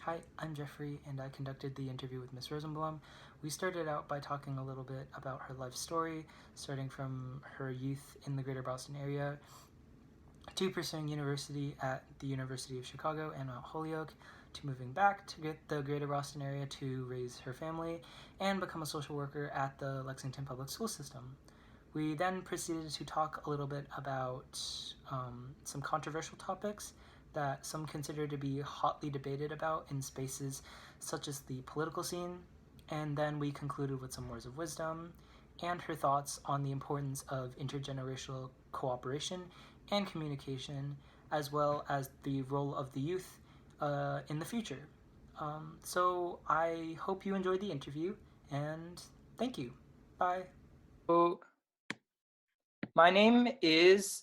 Hi, I'm Jeffrey, and I conducted the interview with Ms. Rosenblum. We started out by talking a little bit about her life story, starting from her youth in the greater Boston area to pursuing university at the University of Chicago and Mount Holyoke, to moving back to the greater Boston area to raise her family and become a social worker at the Lexington Public School system. We then proceeded to talk a little bit about some controversial topics that some consider to be hotly debated about in spaces such as the political scene, and then we concluded with some words of wisdom and her thoughts on the importance of intergenerational cooperation and communication, as well as the role of the youth in the future. So I hope you enjoyed the interview, and thank you. Bye. So my name is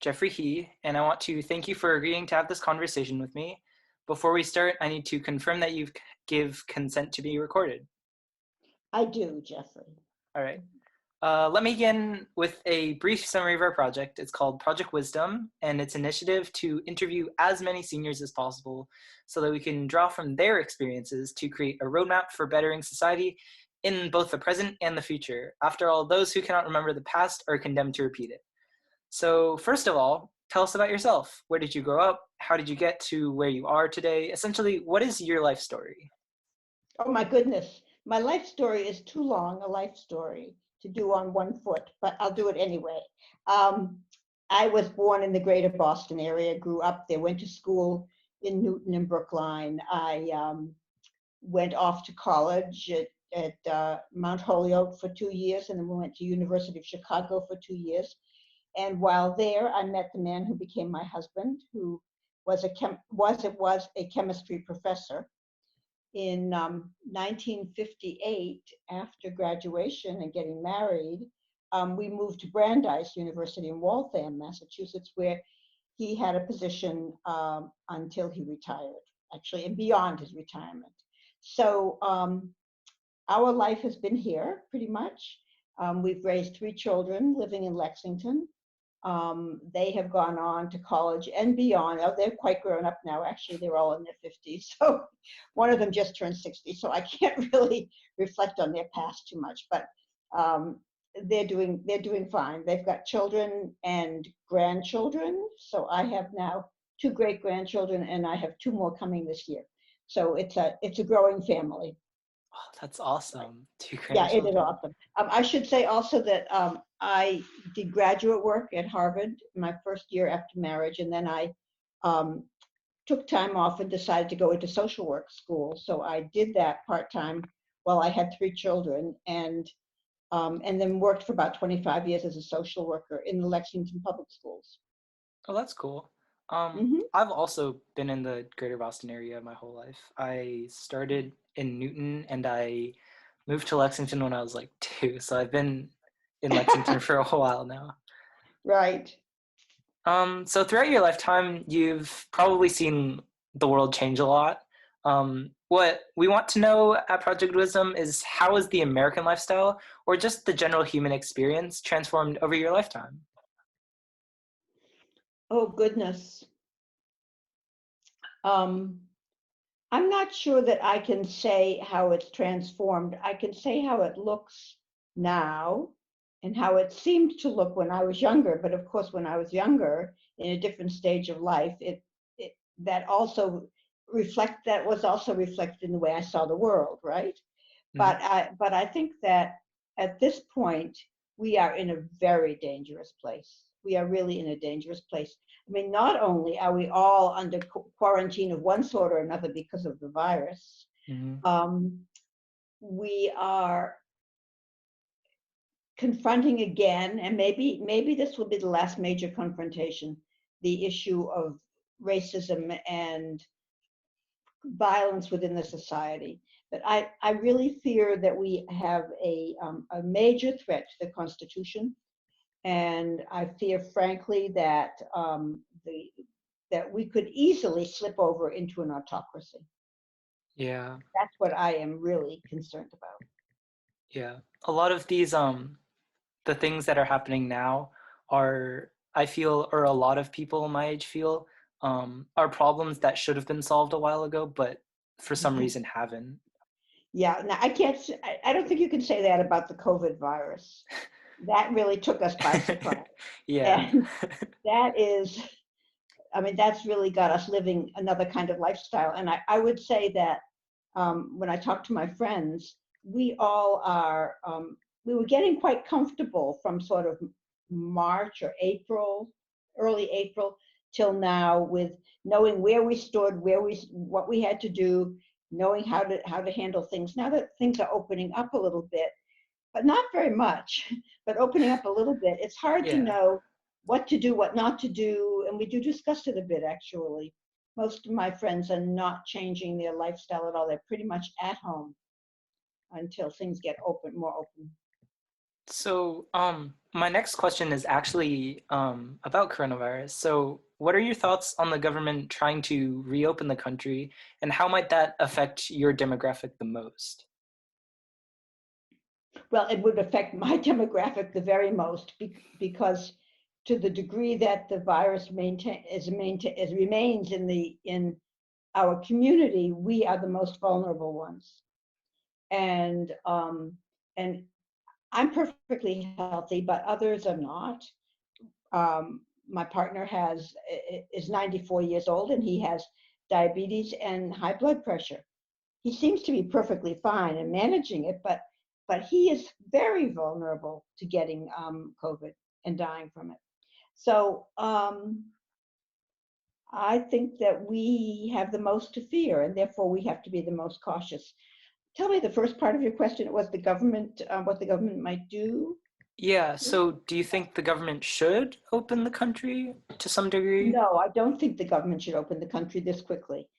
Jeffrey He, and I want to thank you for agreeing to have this conversation with me. Before we start, I need to confirm that you give consent to be recorded. I do, Jeffrey. All right. Let me begin with a brief summary of our project. It's called Project Wisdom, and its initiative to interview as many seniors as possible so that we can draw from their experiences to create a roadmap for bettering society in both the present and the future. After all, those who cannot remember the past are condemned to repeat it. So first of all, tell us about yourself. Where did you grow up? How did you get to where you are today? Essentially, what is your life story? Oh my goodness. My life story is too long a life story to do on one foot, but I'll do it anyway. Um, I was born in the greater Boston area, grew up there, went to school in Newton and Brookline. I went off to college at Mount Holyoke for 2 years, and then we went to University of Chicago for 2 years. And while there, I met the man who became my husband, who was a chemistry professor. In 1958, after graduation and getting married, we moved to Brandeis University in Waltham, Massachusetts, where he had a position until he retired, actually, and beyond his retirement. So our life has been here pretty much. We've raised 3 children living in Lexington. They have gone on to college and beyond. Oh, they're quite grown up now. Actually, they're all in their 50s. So one of them just turned 60. So I can't really reflect on their past too much, but they're doing fine. They've got children and grandchildren. So I have now 2 great grandchildren, and I have 2 more coming this year. So it's a growing family. Oh, that's awesome. Two Yeah, it is grandchildren. awesome. I should say also that I did graduate work at Harvard my first year after marriage, and then I um, took time off and decided to go into social work school. So I did that part time while I had 3 children, and then worked for about 25 years as a social worker in the Lexington Public Schools. Oh, that's cool. Hmm. I've also been in the greater Boston area my whole life. I started in Newton and I moved to Lexington when I was like 2, so I've been in Lexington for a while now. Right. So throughout your lifetime, you've probably seen the world change a lot. What we want to know at Project Wisdom is how is the American lifestyle or just the general human experience transformed over your lifetime? Oh goodness. Um, I'm not sure that I can say how it's transformed. I can say how it looks now and how it seemed to look when I was younger. But of course, when I was younger, in a different stage of life, it that also that was also reflected in the way I saw the world, right? Mhm. But I think that at this point we are in a very dangerous place. We are really in a dangerous place. I mean, not only are we all under quarantine of one sort or another because of the virus, Mhm. um, we are confronting again, and maybe this will be the last major confrontation, the issue of racism and violence within the society. But I really fear that we have a major threat to the Constitution, and I fear, frankly, that we could easily slip over into an autocracy. Yeah, That's what I am really concerned about. yeah. A lot of these the things that are happening now are, I feel, or a lot of people my age feel, are problems that should have been solved a while ago, but for some reason haven't. Yeah, now I can't, I don't think you can say that about the COVID virus. That really took us by surprise. Yeah. And that is, I mean, that's really got us living another kind of lifestyle. And I would say that when I talk to my friends, we all are, we were getting quite comfortable from sort of March or April, early April, till now, with knowing where we stood, what we had to do, knowing how to handle things. Now that things are opening up a little bit, but not very much, but opening up a little bit, it's hard to Yeah. know what to do, what not to do, and we do discuss it a bit, actually. Most of my friends are not changing their lifestyle at all. They're pretty much at home until things get more open. So, my next question is actually about coronavirus. So, what are your thoughts on the government trying to reopen the country, and how might that affect your demographic the most? Well, it would affect my demographic the very most because to the degree that the virus remains in our community, we are the most vulnerable ones. And and I'm perfectly healthy, but others are not. My partner is 94 years old, and he has diabetes and high blood pressure. He seems to be perfectly fine and managing it, but he is very vulnerable to getting COVID and dying from it. So I think that we have the most to fear, and therefore we have to be the most cautious. Tell me the first part of your question. It was the government, what the government might do. Yeah, so do you think the government should open the country to some degree? No, I don't think the government should open the country this quickly.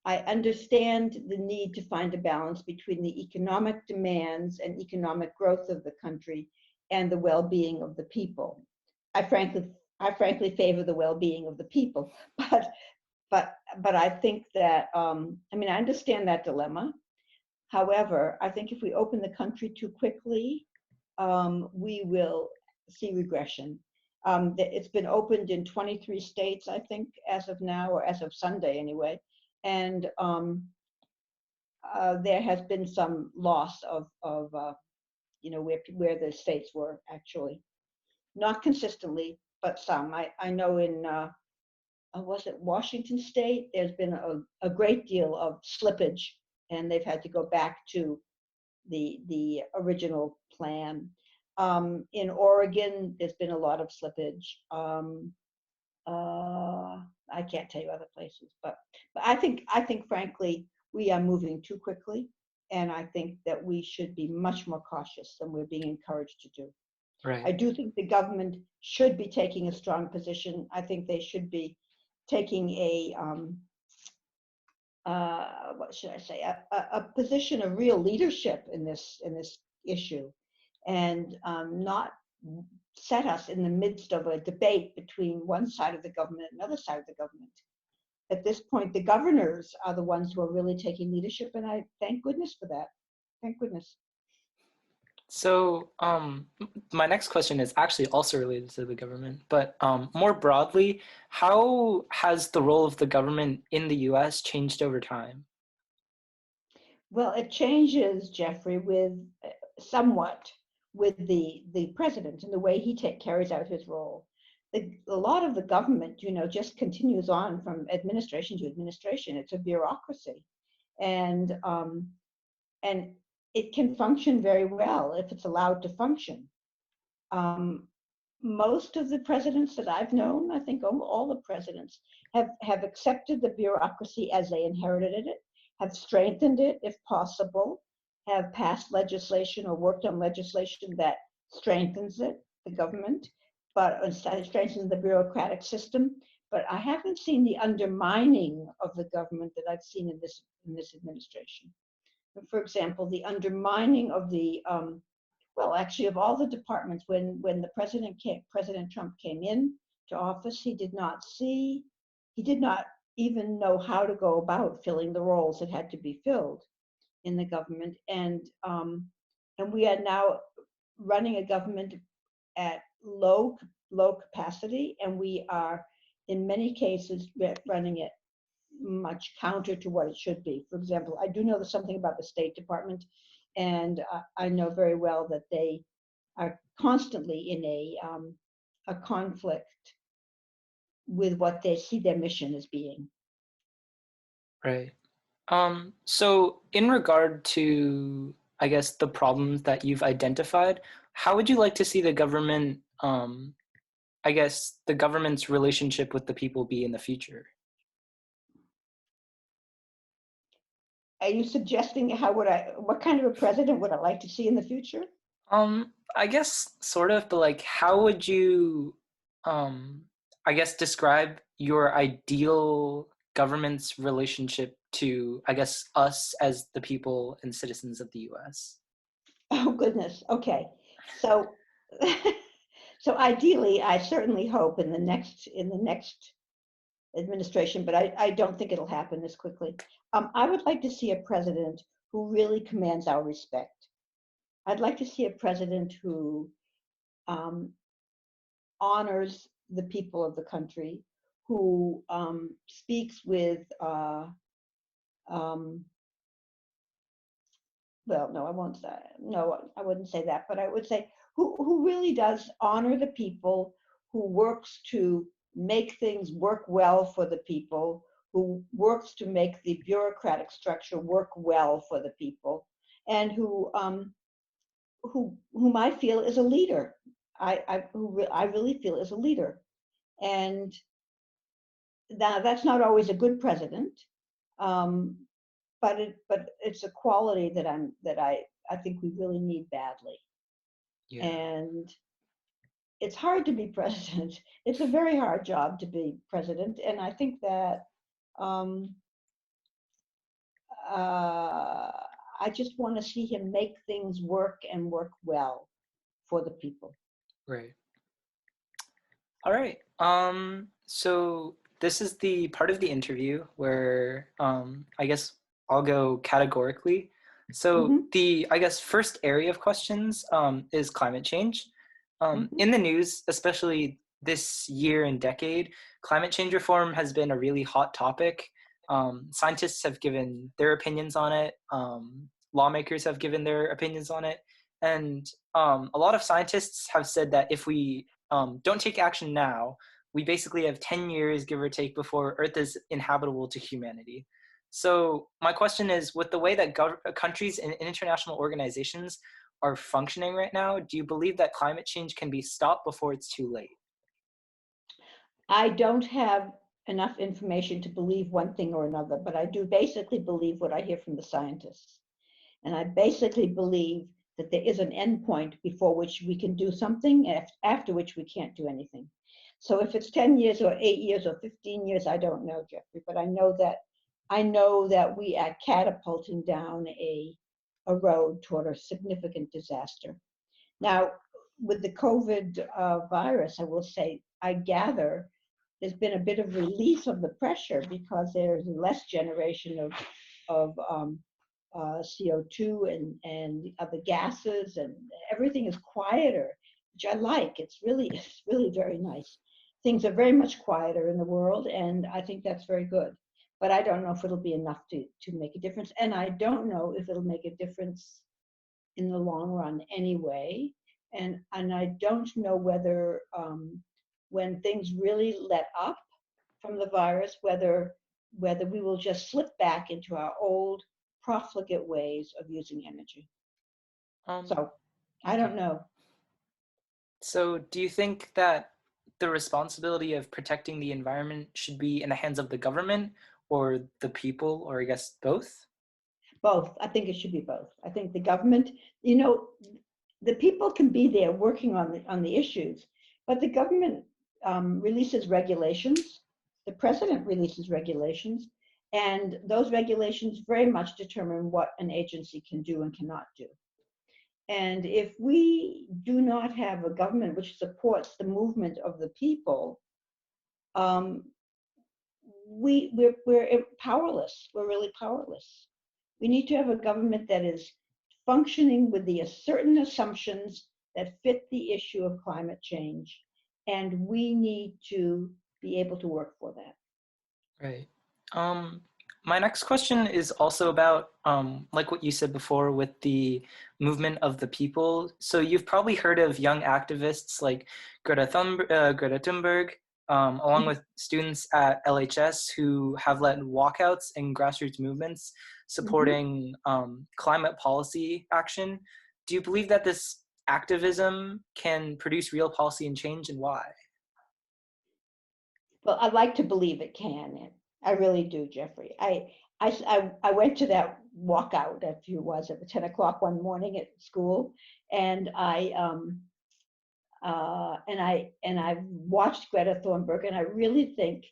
I understand the need to find a balance between the economic demands and economic growth of the country and the well-being of the people. I frankly, I frankly favor the well-being of the people, but but I think that I mean I understand that dilemma. However, I think if we open the country too quickly, we will see regression. It's been opened in 23 states, I think, as of now, or as of Sunday anyway. And there has been some loss of you know, where the states were actually. Not consistently, but some. I know in, was it Washington State? There's been a great deal of slippage, and they've had to go back to the original plan. In Oregon, there's been a lot of slippage. I can't tell you other places, but I think frankly we are moving too quickly, and I think that we should be much more cautious than we're being encouraged to do. Right. I do think the government should be taking a strong position. I think they should be taking a what should I say, a position of real leadership in this issue, and not set us in the midst of a debate between one side of the government and another side of the government. At this point, the governors are the ones who are really taking leadership, and I thank goodness for that. Thank goodness. So, my next question is actually also related to the government, but more broadly, how has the role of the government in the US changed over time? Well, it changes, Jeffrey, with somewhat with the president and the way he carries out his role. A lot of the government, you know, just continues on from administration to administration. It's a bureaucracy, and and it can function very well if it's allowed to function. Um, Most of the presidents that I've known, I think all the presidents, have accepted the bureaucracy as they inherited it, have strengthened it if possible, have passed legislation or worked on legislation that strengthens it, the government, but strengthens the bureaucratic system. But I haven't seen the undermining of the government that I've seen in this administration. For example, the undermining of the well, actually, of all the departments, when the President Trump came in to office, he did not even know how to go about filling the roles that had to be filled in the government, and we are now running a government at low capacity, and we are in many cases running it much counter to what it should be. For example, I do know something about the State Department, and I know very well that they are constantly in a conflict with what they see their mission as being. Right. So in regard to, I guess, the problems that you've identified, how would you like to see the government, I guess, the government's relationship with the people be in the future? Are you suggesting what kind of a president would I like to see in the future? I guess sort of, but like, how would you, um, I guess, describe your ideal government's relationship to, I guess, us as the people and citizens of the U.S.? Oh goodness. Okay. So so ideally, I certainly hope in the next administration, but I don't think it'll happen this quickly. I would like to see a president who really commands our respect. I'd like to see a president who um, honors the people of the country, who speaks with, um, well, no, I won't say, no, I wouldn't say that, but I would say who really does honor the people, who works to make things work well for the people, who works to make the bureaucratic structure work well for the people, and whom I feel is a leader. I really feel is a leader, and that's not always a good president, um, but it's a quality that I think we really need badly. Yeah, And it's hard to be president. It's a very hard job to be president, and I think that um, uh, I just want to see him make things work and work well for the people. right. All right. So this is the part of the interview where I guess I'll go categorically. So Hmm. the, I guess, first area of questions is climate change. Hmm. In the news, especially this year and decade, climate change reform has been a really hot topic. Scientists have given their opinions on it. Lawmakers have given their opinions on it. And a lot of scientists have said that if we don't take action now, we basically have 10 years, give or take, before Earth is inhabitable to humanity. So my question is, with the way that countries and international organizations are functioning right now, do you believe that climate change can be stopped before it's too late? I don't have enough information to believe one thing or another, but I do basically believe what I hear from the scientists. And I basically believe that there is an end point before which we can do something, after which we can't do anything. So if it's 10 years or 8 years or 15 years, I don't know, Jeffrey, but I know that we are catapulting down a road toward a significant disaster. Now, with the COVID virus, I will say, I gather there's been a bit of release of the pressure because there's less generation of CO2 and other gases, and everything is quieter, which I like. It's really very nice. Things are very much quieter in the world, and I think that's very good. But I don't know if it'll be enough to make a difference, and I don't know if it'll make a difference in the long run anyway. And I don't know whether when things really let up from the virus, whether we will just slip back into our old profligate ways of using energy. Um, So I don't okay. know. So do you think that the responsibility of protecting the environment should be in the hands of the government or the people, or I guess both? Both. I think it should be both. I think the government, you know, the people can be there working on the issues, but the government releases regulations. The president releases regulations, and those regulations very much determine what an agency can do and cannot do. And if we do not have a government which supports the movement of the people, um, we're powerless. We're really powerless. We need to have a government that is functioning with the certain assumptions that fit the issue of climate change, and we need to be able to work for that. Right. Um, my next question is also about like what you said before with the movement of the people. So you've probably heard of young activists like Greta Thunberg, along with students at LHS who have led walkouts and grassroots movements Mhm. supporting climate policy action. Do you believe that this activism can produce real policy and change, and why? Well, I like to believe it can. And I really do, Jeffrey. I went to that walkout, if you was, at 10 o'clock one morning at school, and I watched Greta Thunberg, and I really think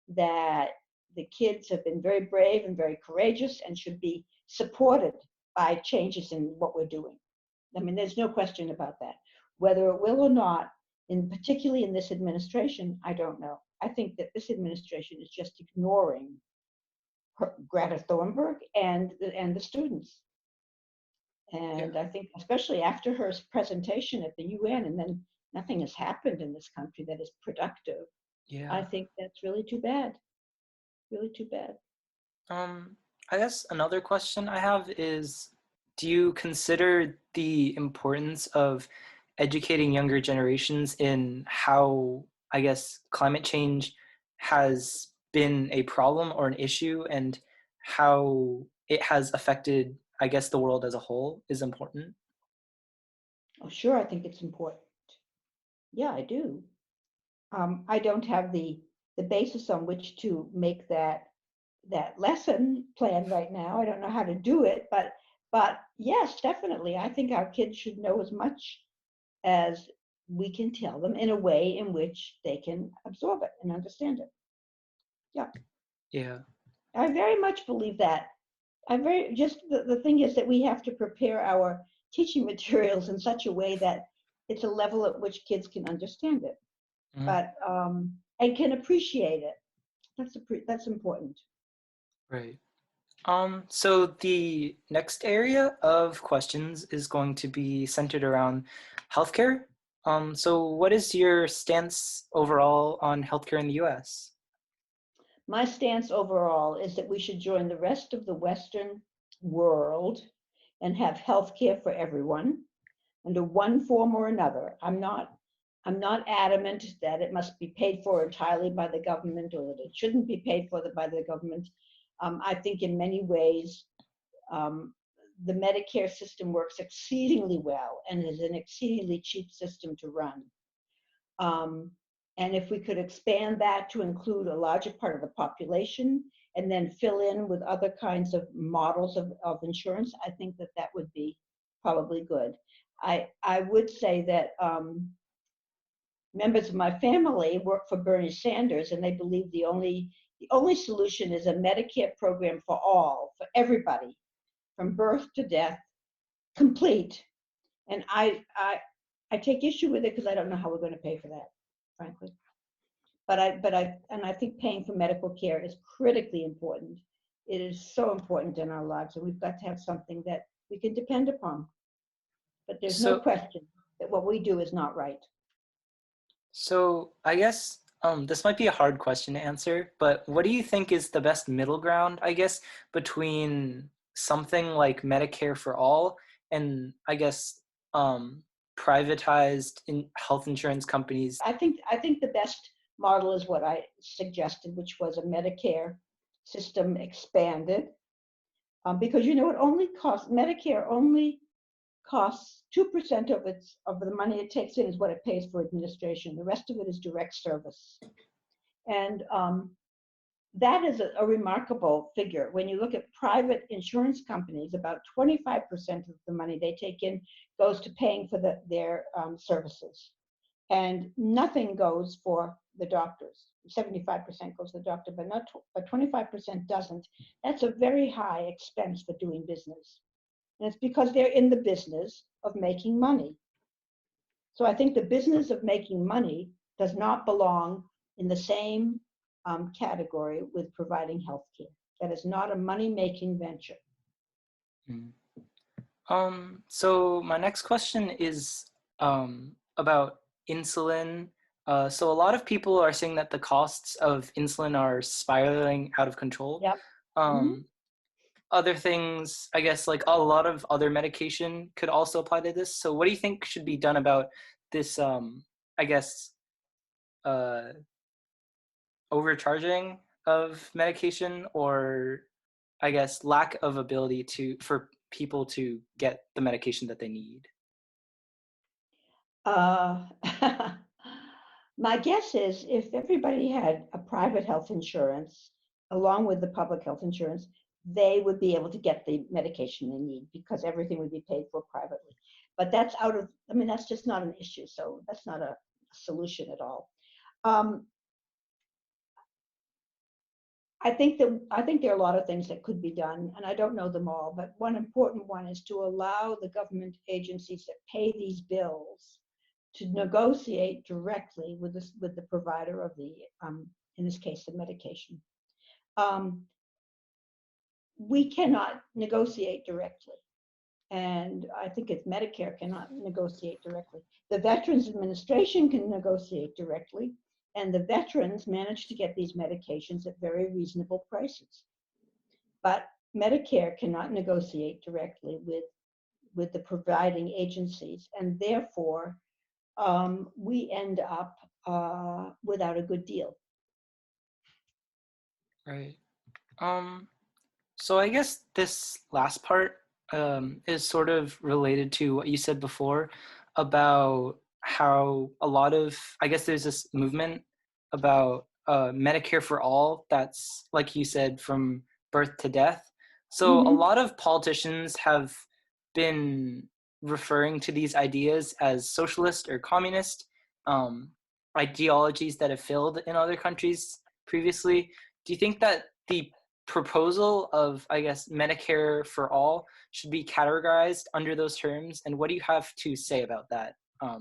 that the kids have been very brave and very courageous and should be supported by changes in what we're doing. I mean, there's no question about that. Whether it will or not, particularly in this administration, I don't know. I think that this administration is just ignoring Greta Thunberg and the students. Yeah, And I think, especially after her presentation at the UN, and then nothing has happened in this country that is productive. I yeah. think that's really too bad. Really too bad. Um, I guess another question I have is, do you consider the importance of educating younger generations in how, I guess, climate change has been a problem or an issue and how it has affected, I guess, the world as a whole is important? Oh, sure, I think it's important. Yeah, I do. I don't have the basis on which to make that lesson plan right now. I don't know how to do it, but yes, definitely. I think our kids should know as much as we can tell them in a way in which they can absorb it and understand it. Yeah, Yeah. I very much believe that. I very just the thing is that we have to prepare our teaching materials in such a way that it's a level at which kids can understand it, Mhm. but and can appreciate it. That's important. Right. So the next area of questions is going to be centered around healthcare. So what is your stance overall on healthcare in the US? My stance overall is that we should join the rest of the Western world and have health care for everyone under one form or another. I'm not adamant that it must be paid for entirely by the government or that it shouldn't be paid for by the government. I think in many ways um, the Medicare system works exceedingly well and is an exceedingly cheap system to run. Um, and if we could expand that to include a larger part of the population and then fill in with other kinds of models of insurance, I think that that would be probably good. I would say that members of my family work for Bernie Sanders, and they believe the only solution is a Medicare program for all, for everybody, from birth to death, complete. And I take issue with it because I don't know how we're going to pay for that, frankly. And I think paying for medical care is critically important. It is so important in our lives, and we've got to have something that we can depend upon. But there's no So question that what we do is not right. so I guess this might be a hard question to answer, but what do you think is the best middle ground, I guess, between something like Medicare for all and I guess privatized health insurance companies? I think the best model is what I suggested, which was a Medicare system expanded, because it only costs Medicare only costs 2% of the money it takes in is what it pays for administration. The rest of it is direct service, and that is a remarkable figure. When you look at private insurance companies, about 25% of the money they take in goes to paying for their services, and nothing goes for the doctors. 75% goes to the doctor, but 25% doesn't. That's a very high expense for doing business. And it's because they're in the business of making money. So I think the business of making money does not belong in the same category with providing health care. That is not a money-making venture. Mm. So my next question is about insulin. So a lot of people are saying that the costs of insulin are spiraling out of control. Yep. Hmm. Um, Other things, I guess, like a lot of other medication could also apply to this. So what do you think should be done about this, I guess, uh, overcharging of medication, or I guess lack of ability for people to get the medication that they need? Uh, my guess is if everybody had a private health insurance along with the public health insurance, they would be able to get the medication they need because everything would be paid for privately. But that's out of, I mean, that's just not an issue. So that's not a solution at all. Um, I think there are a lot of things that could be done, and I don't know them all, but one important one is to allow the government agencies that pay these bills to negotiate directly with the provider of the, in this case, the medication. Um, we cannot negotiate directly, and I think it's Medicare cannot negotiate directly. The Veterans Administration can negotiate directly, and the veterans manage to get these medications at very reasonable prices. But Medicare cannot negotiate directly with the providing agencies, and therefore we end up without a good deal. Right. Um, So I guess this last part is sort of related to what you said before about how a lot of, I guess there's this movement about Medicare for all that's, like you said, from birth to death. So a Mm-hmm. lot of politicians have been referring to these ideas as socialist or communist um, ideologies that have failed in other countries previously. Do you think that the proposal of, I guess, Medicare for all should be categorized under those terms? And what do you have to say about that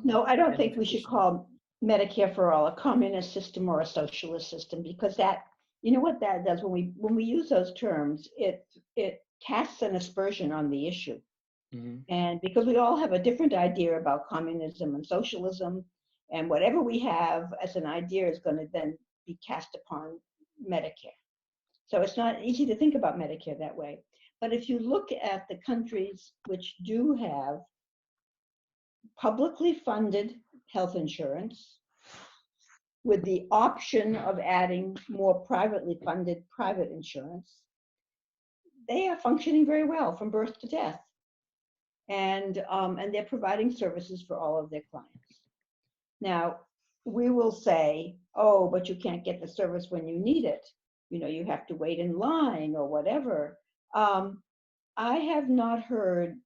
No, I don't think we should identification? call Medicare for all a communist system or a socialist system because that, you know what that does when we use those terms, it casts an aspersion on the issue. Mm-hmm. And because we all have a different idea about communism and socialism, and whatever we have as an idea is going to then be cast upon Medicare. So it's not easy to think about Medicare that way. But if you look at the countries which do have publicly funded health insurance with the option of adding more privately funded private insurance, they are functioning very well from birth to death. And they're providing services for all of their clients. Now, we will say, oh, but you can't get the service when you need it. You know, you have to wait in line or whatever. I have not heard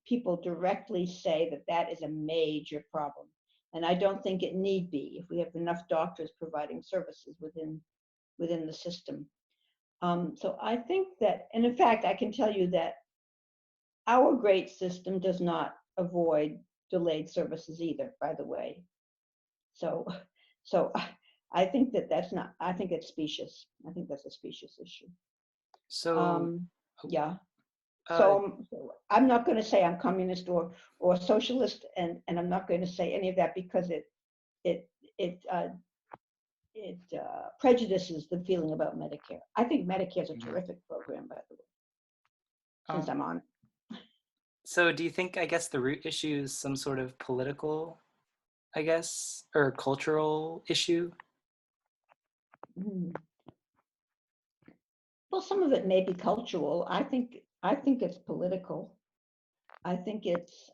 people directly say that that is a major problem. And I don't think it need be if we have enough doctors providing services within the system. So I think that, and in fact, I can tell you that our great system does not avoid delayed services either, by the way. So, so I think that that's not, I think it's specious. I think that's a specious issue. So, Um, yeah. uh, So I'm not going to say I'm communist or socialist, and I'm not going to say any of that because it it uh, it prejudices the feeling about Medicare. I think Medicare is a terrific program, by the way, since um, I'm on it. so do you think, I guess, the root issue is some sort of political, I guess, or cultural issue? Mm. Well, some of it may be cultural. I think it's political. I think it's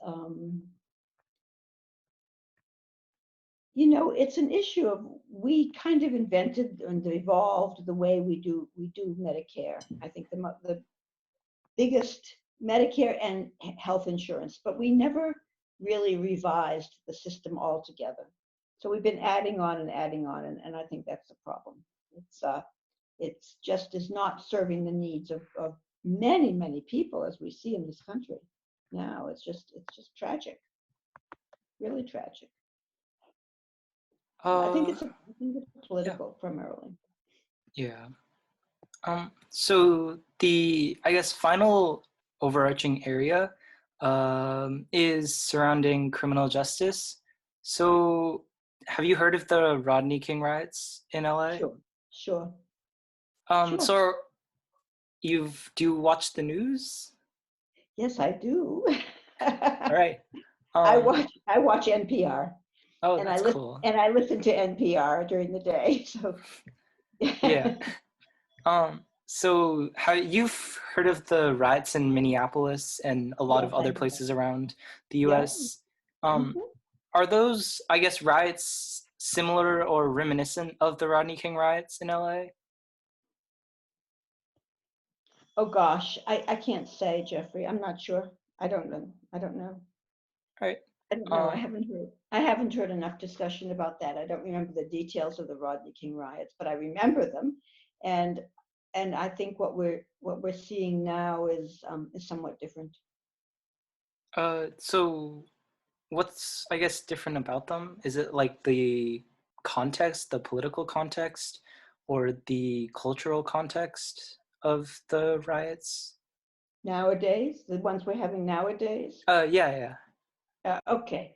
you know, it's an issue of we kind of invented and evolved the way we do Medicare. I think the biggest Medicare and health insurance, but we never really revised the system altogether. So we've been adding on and adding on, and I think that's the problem. It's just is not serving the needs of many people as we see in this country now. It's just tragic, really tragic. So I think it's Yeah, political primarily. yeah. So the, I guess, final overarching area is surrounding criminal justice. So have you heard of the Rodney King riots in LA? Sure, sure, Um, sure. so do you watch the news? Yes, I do. All right. I Um, watch NPR, oh, and that's cool. I listen to NPR during the day. So Yeah. So how you've heard of the riots in Minneapolis and a lot yes, of I other have. places around the Yeah. US? Um, Hmm. are those, I guess, riots similar or reminiscent of the Rodney King riots in LA? Oh gosh, I can't say, Jeffrey. I'm not sure. I don't know. I don't know. Right. I don't know. Um, I haven't heard enough discussion about that. I don't remember the details of the Rodney King riots, but I remember them, and I think what we're seeing now is somewhat different. so what's, I guess, different about them? Is it like the context, the political context, or the cultural context of the riots? Nowadays, the ones we're having nowadays. Yeah, yeah. Okay.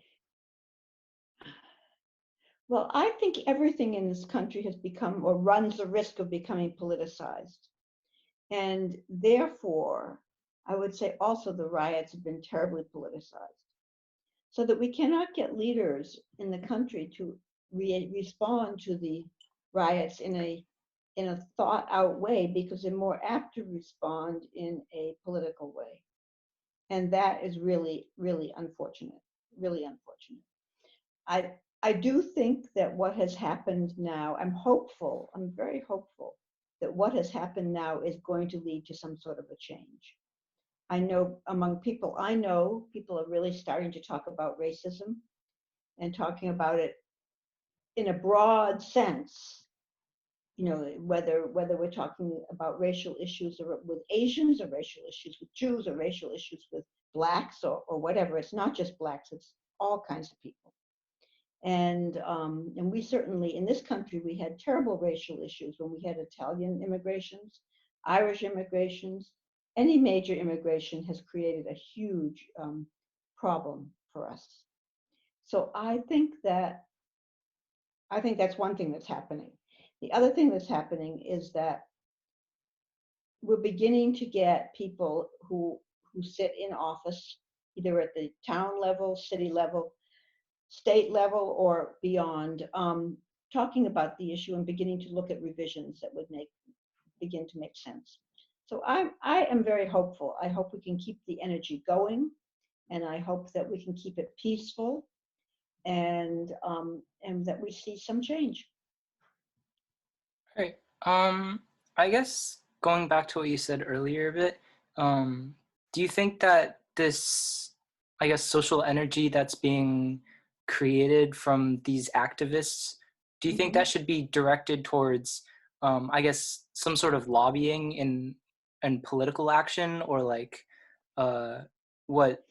Well, I think everything in this country has become or runs the risk of becoming politicized. And therefore, I would say also the riots have been terribly politicized. So that we cannot get leaders in the country to respond to the riots in a thought out way because they're more apt to respond in a political way. And that is really, really unfortunate, really unfortunate. I do think that what has happened now, I'm hopeful, I'm very hopeful that what has happened now is going to lead to some sort of a change. I know among people I know, people are really starting to talk about racism and talking about it in a broad sense. You know, whether we're talking about racial issues or with Asians, or racial issues with Jews, or racial issues with blacks, or whatever. It's not just blacks; it's all kinds of people. And we certainly in this country we had terrible racial issues when we had Italian immigrations, Irish immigrations. Any major immigration has created a huge problem for us. So I think that's one thing that's happening. The other thing that's happening is that we're beginning to get people who sit in office, either at the town level, city level, state level, or beyond, talking about the issue and beginning to look at revisions that would begin to make sense. So I am very hopeful. I hope we can keep the energy going, and I hope that we can keep it peaceful, and that we see some change. Right. I guess going back to what you said earlier a bit, do you think that this, I guess, social energy that's being created from these activists, do you think that Mm-hmm. should be directed towards, I guess, some sort of lobbying and political action, or like, uh, what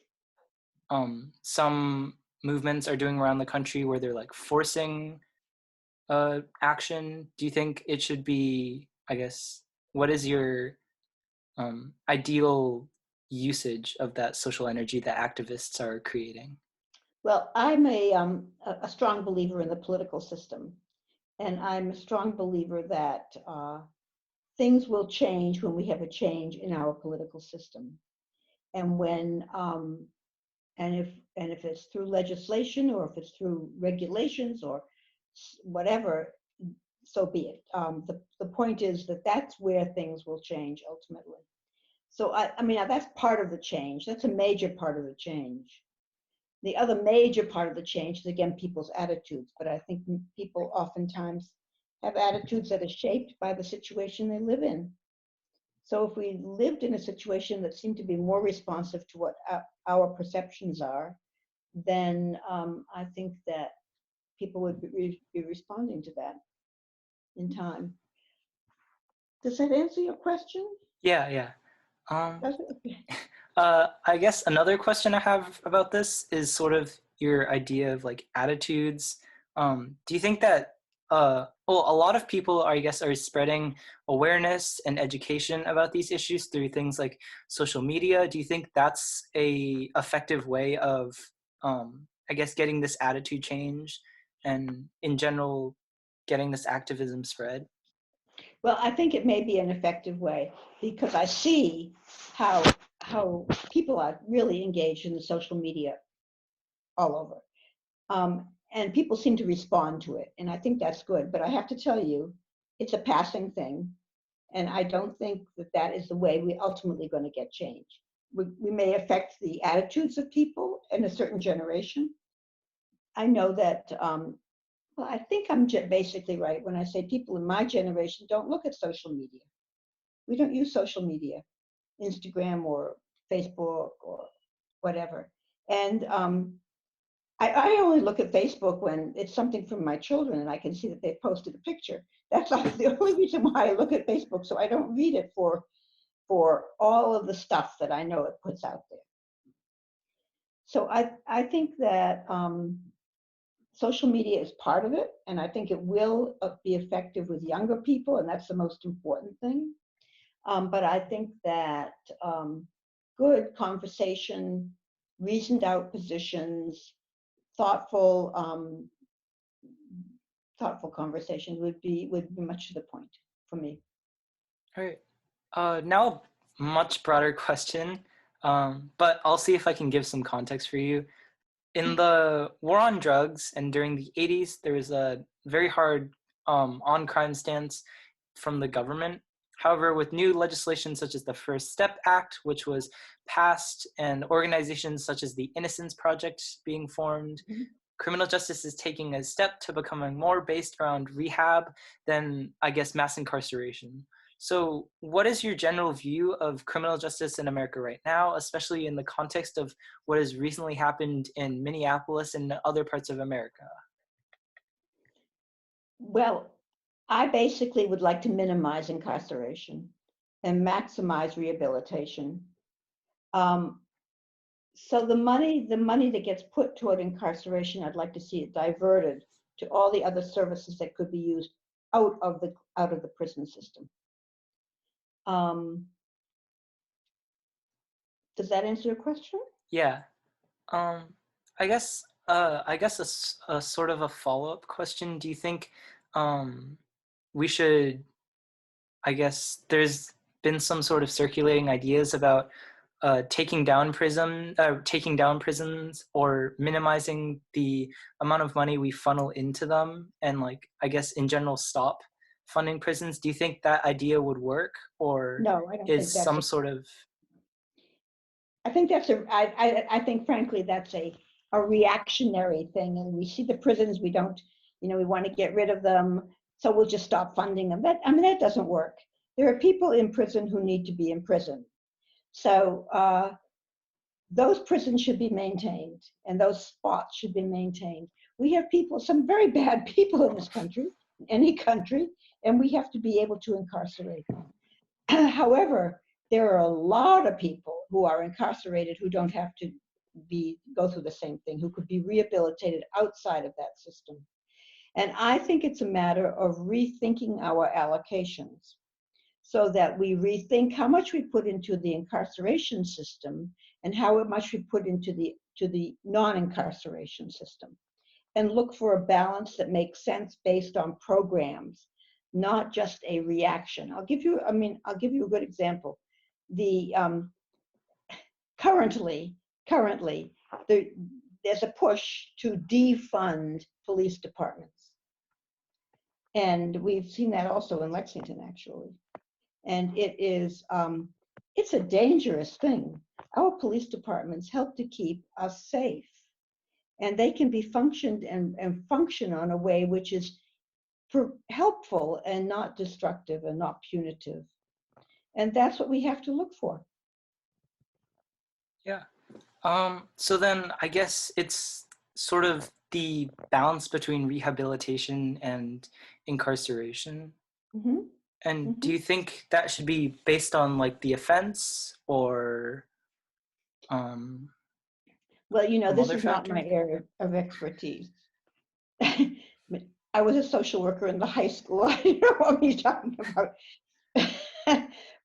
some movements are doing around the country where they're like forcing action? Do you think it should be, I guess, what is your ideal usage of that social energy that activists are creating? Well, I'm a strong believer in the political system, and I'm a strong believer that things will change when we have a change in our political system, and when and if it's through legislation or if it's through regulations or whatever, so be it. The point is that that's where things will change ultimately. So I mean that's part of the change. That's a major part of the change. The other major part of the change is again people's attitudes, but I think people oftentimes have attitudes that are shaped by the situation they live in. So if we lived in a situation that seemed to be more responsive to what our perceptions are, then I think that people would be responding to that in time. Does that answer your question? Yeah, yeah. Um, Does it? Okay. I guess another question I have about this is sort of your idea of like attitudes. Do you think that well, a lot of people, I guess, are spreading awareness and education about these issues through things like social media? Do you think that's a effective way of, I guess, getting this attitude change? and in general getting this activism spread? Well, I think it may be an effective way because I see how people are really engaged in the social media all over. And people seem to respond to it. And I think that's good. But I have to tell you, it's a passing thing. And I don't think that that is the way we're ultimately going to get change. We may affect the attitudes of people in a certain generation. I know that, well, I think I'm basically right when I say people in my generation don't look at social media. We don't use social media, Instagram or Facebook or whatever. And I only look at Facebook when it's something from my children and I can see that they posted a picture. That's the only reason why I look at Facebook. So I don't read it for all of the stuff that I know it puts out there. So I think that social media is part of it, and I think it will be effective with younger people, and that's the most important thing. But I think that good conversation, reasoned out positions, thoughtful conversation would be much to the point for me. All right. Now, a much broader question, but I'll see if I can give some context for you. In the war on drugs and during the 80s, there was a very hard on-crime stance from the government. However, with new legislation such as the First Step Act, which was passed, and organizations such as the Innocence Project being formed, criminal justice is taking a step to becoming more based around rehab than, I guess, mass incarceration. So what is your general view of criminal justice in America right now, especially in the context of what has recently happened in Minneapolis and other parts of America? Well, I basically would like to minimize incarceration and maximize rehabilitation. So the money that gets put toward incarceration, I'd like to see it diverted to all the other services that could be used out of the prison system. Does that answer your question? Yeah. I guess a sort of a follow-up question. Do you think we should, I guess there's been some sort of circulating ideas about taking down prisons or minimizing the amount of money we funnel into them, and like, I guess in general, stop funding prisons. Do you think that idea would work, or No, I don't think is that's some sort of... I think that's I think frankly that's a reactionary thing, and we see the prisons, we don't, we want to get rid of them, so we'll just stop funding them. That doesn't work. There are people in prison who need to be in prison. So those prisons should be maintained, and those spots should be maintained. We have people, some very bad people in this country, any country, and we have to be able to incarcerate them. However, there are a lot of people who are incarcerated who don't have to go through the same thing, who could be rehabilitated outside of that system. And I think it's a matter of rethinking our allocations so that we rethink how much we put into the incarceration system and how much we put into the non-incarceration system, and look for a balance that makes sense based on programs, not just a reaction. I'll give you a good example. The currently there's a push to defund police departments, and we've seen that also in Lexington, actually. And it's a dangerous thing. Our police departments help to keep us safe, and they can be function on a way which is helpful and not destructive and not punitive. And that's what we have to look for. Yeah. So then I guess it's sort of the balance between rehabilitation and incarceration. Mm-hmm. And Mm-hmm. do you think that should be based on like the offense or well, this is factor? not my area of expertise. I was a social worker in the high school. I don't know what he's talking about.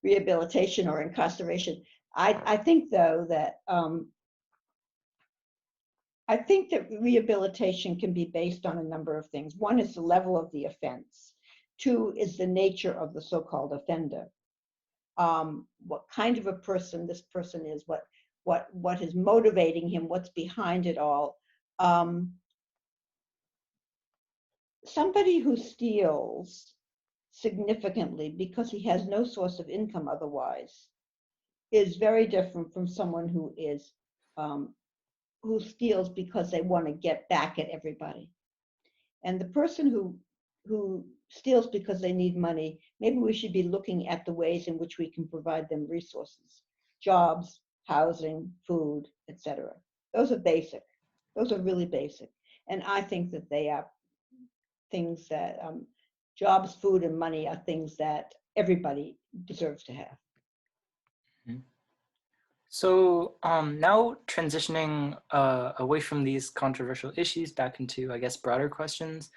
Rehabilitation or incarceration. I think, though, that I think that rehabilitation can be based on a number of things. One is the level of the offense. Two is the nature of the so-called offender. What kind of a person this person is, what is motivating him, what's behind it all. Somebody who steals significantly because he has no source of income otherwise is very different from someone who steals because they want to get back at everybody. And the person who steals because they need money, maybe we should be looking at the ways in which we can provide them resources, jobs, housing, food, etc. Those are basic. Those are really basic. And I think that they are things that jobs, food, and money are things that everybody deserves to have. So now transitioning away from these controversial issues back into, I guess, broader questions.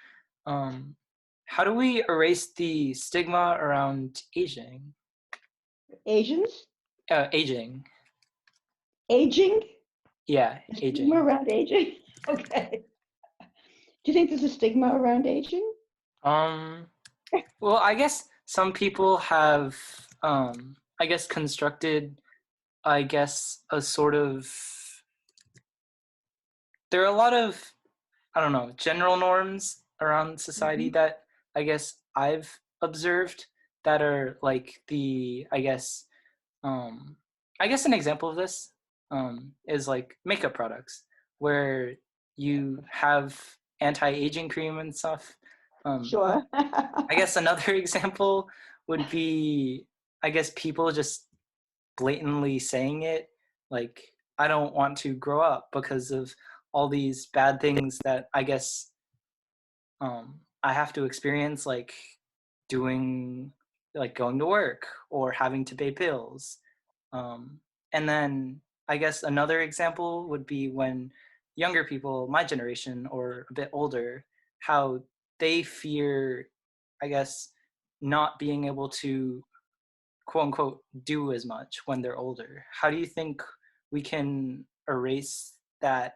How do we erase the stigma around aging? Asians? Aging. Aging? Yeah, The aging. stigma around aging? Okay. Do you think there's a stigma around aging? Well, I guess some people have, I guess, constructed, I guess, a sort of, there are a lot of, I don't know, general norms around society that I guess I've observed that are like I guess an example of this is like makeup products where you have anti-aging cream and stuff. Sure. I guess another example would be, I guess, people just blatantly saying it, like, I don't want to grow up because of all these bad things that I guess I have to experience, like going to work or having to pay bills. And then I guess another example would be when younger people, my generation or a bit older, how they fear, I guess, not being able to quote unquote do as much when they're older. How do you think we can erase that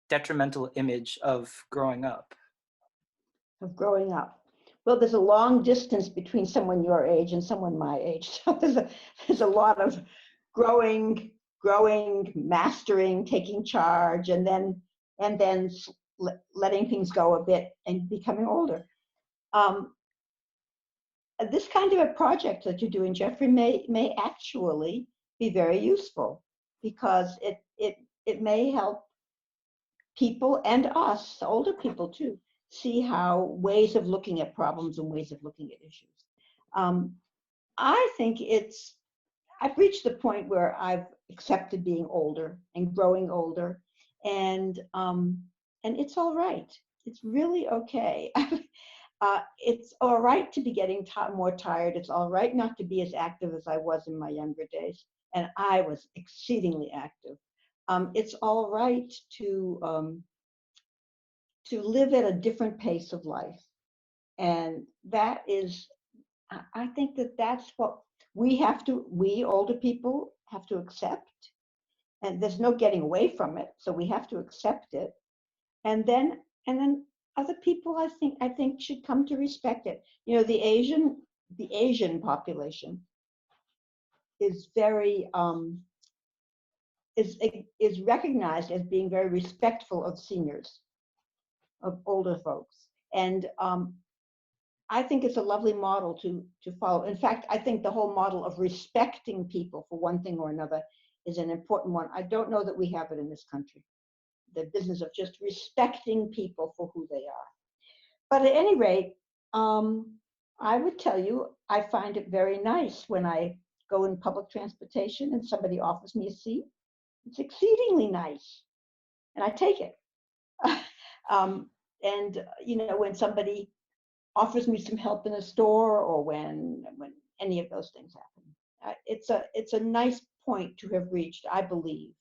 detrimental image of growing up? Of growing up. Well, there's a long distance between someone your age and someone my age. So there's a lot of growing, mastering, taking charge, and then letting things go a bit and becoming older. This kind of a project that you're doing, Jeffrey, may actually be very useful because it may help people and us, older people too, see how ways of looking at problems and ways of looking at issues. I think I've reached the point where I've accepted being older and growing older, and it's all right. It's really okay. It's all right to be getting more tired. It's all right not to be as active as I was in my younger days, and I was exceedingly active. It's all right to live at a different pace of life, and that is, I think that's what we older people have to accept, and there's no getting away from it. So we have to accept it, and then other people, I think should come to respect it. You know, the Asian population is very is recognized as being very respectful of seniors, of older folks, and I think it's a lovely model to follow. In fact, I think the whole model of respecting people for one thing or another is an important one. I don't know that we have it in this country, the business of just respecting people for who they are. But at any rate, I would tell you, I find it very nice when I go in public transportation and somebody offers me a seat. It's exceedingly nice, and I take it. And you know, when somebody offers me some help in a store, or when any of those things happen, it's a nice point to have reached. I believe.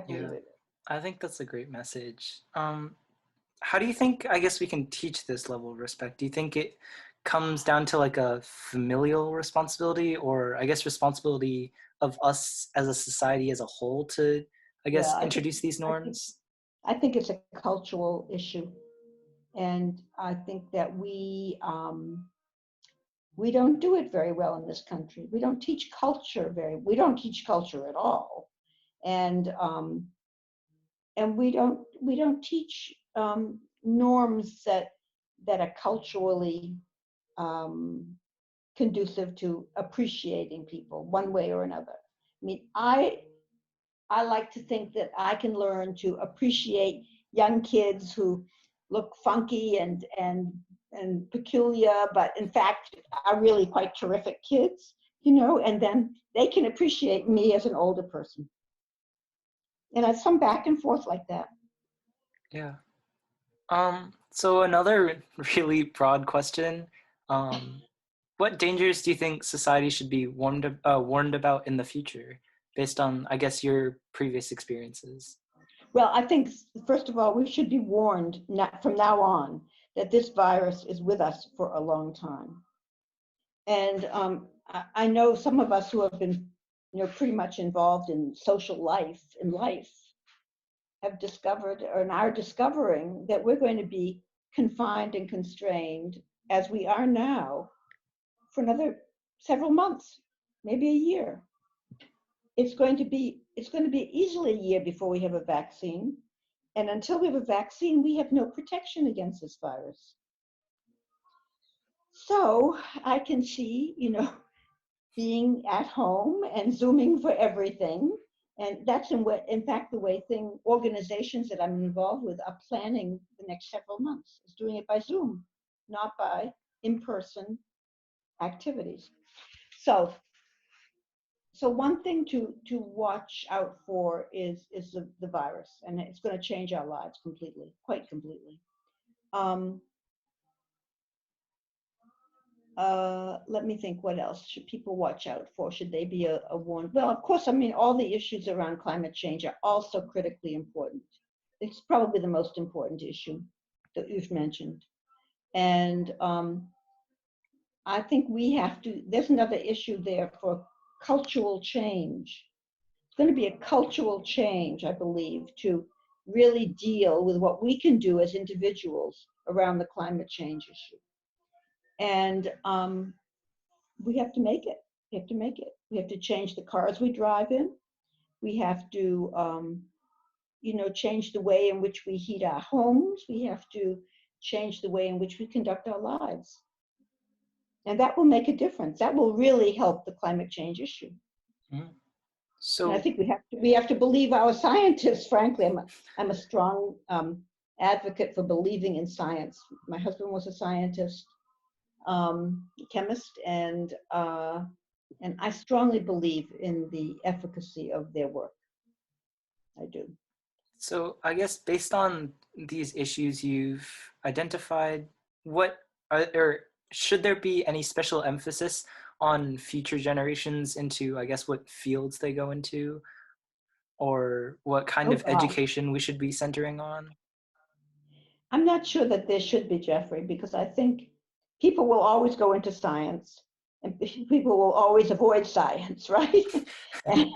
Yeah, It. I think that's a great message. How do you think, I guess, we can teach this level of respect? Do you think it comes down to like a familial responsibility, or I guess responsibility of us as a society as a whole to, I Yeah, guess, introduce these norms? I think it's a cultural issue, and I think that we don't do it very well in this country. We don't teach culture we don't teach culture at all, and we don't teach norms that are culturally um, conducive to appreciating people one way or another. I mean, I like to think that I can learn to appreciate young kids who look funky and peculiar, but in fact are really quite terrific kids, you know, and then they can appreciate me as an older person. And it's some back and forth like that. Yeah. So another really broad question. Um, what dangers do you think society should be warned about in the future, based on, I guess, your previous experiences? Well, I think, first of all, we should be warned from now on that this virus is with us for a long time. And I know some of us who have been, you know, pretty much involved in social life, in life, have discovered and are discovering that we're going to be confined and constrained as we are now for another several months, maybe a year. It's going to be easily a year before we have a vaccine. And until we have a vaccine, we have no protection against this virus. So I can see, you know, being at home and Zooming for everything. And that's in fact the way organizations that I'm involved with are planning the next several months, is doing it by Zoom, not by in-person activities. So one thing to watch out for is the virus, and it's going to change our lives completely, quite completely. Let me think, what else should people watch out for? Should they be a warned? Well, of course, I mean, all the issues around climate change are also critically important. It's probably the most important issue that you've mentioned. And I think there's another issue there for cultural change. It's going to be a cultural change, I believe, to really deal with what we can do as individuals around the climate change issue. And we have to make it. We have to make it. We have to change the cars we drive in. We have to, you know, change the way in which we heat our homes. We have to change the way in which we conduct our lives. And that will make a difference. That will really help the climate change issue. Mm-hmm. And I So, think we have to believe our scientists. Frankly, I'm a strong advocate for believing in science. My husband was a scientist, chemist, and I strongly believe in the efficacy of their work. I do. so I guess based on these issues you've identified, or should there be any special emphasis on future generations into, I guess, what fields they go into, or what kind Oh of God, education we should be centering on? I'm not sure that there should be, Jeffrey, because I think people will always go into science, and people will always avoid science, right? and,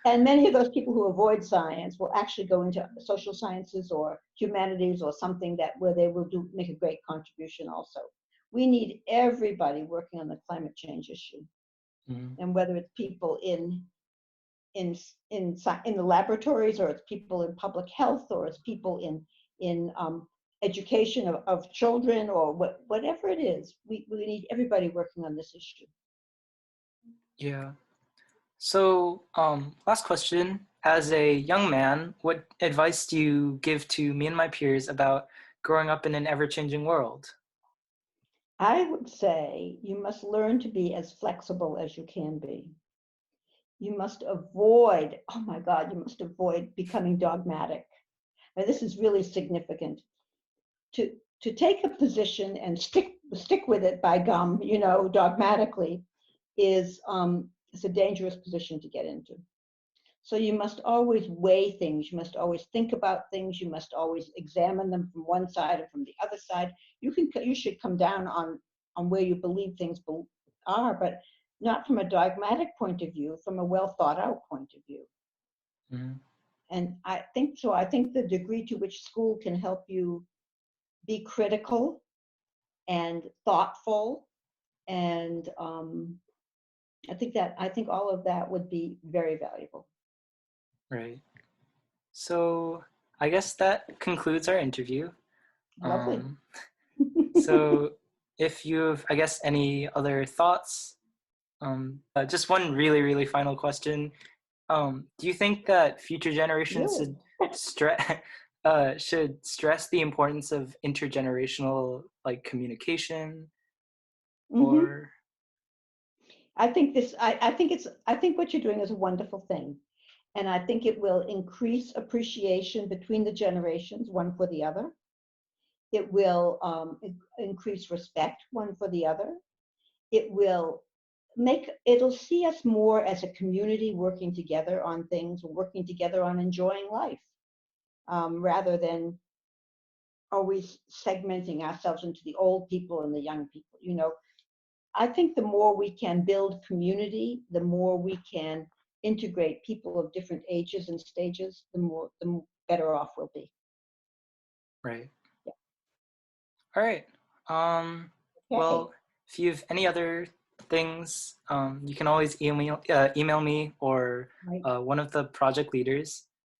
and many of those people who avoid science will actually go into social sciences or humanities or something where they will make a great contribution also. We need everybody working on the climate change issue. Mm-hmm. And whether it's people in the laboratories, or it's people in public health, or it's people in education of children, or whatever it is, we need everybody working on this issue. Yeah. So, last question. As a young man, what advice do you give to me and my peers about growing up in an ever-changing world? I would say you must learn to be as flexible as you can be. You must avoid, oh my God, you must avoid becoming dogmatic. Now, this is really significant. To take a position and stick with it by gum, you know, dogmatically, is a dangerous position to get into. So you must always weigh things. You must always think about things. You must always examine them from one side and from the other side. You should come down on where you believe things are, but not from a dogmatic point of view, from a well thought out point of view. Mhm. And I think so. I think the degree to which school can help you be critical and thoughtful, and I think all of that would be very valuable. Right. So I guess that concludes our interview. Lovely. Um, so if you have, I guess, any other thoughts, just one really, really final question. Do you think that future generations Really? should stress the importance of intergenerational like communication Hmm. or I think what you're doing is a wonderful thing. And I think it will increase appreciation between the generations, one for the other. It will increase respect one for the other. It will it'll see us more as a community working together on things, working together on enjoying life, rather than always segmenting ourselves into the old people and the young people. I think the more we can build community, the more we can integrate people of different ages and stages, the better off we'll be. right? Yeah. All right. Um, Okay. well, if you have any other things, you can always email me or Right. one of the project leaders.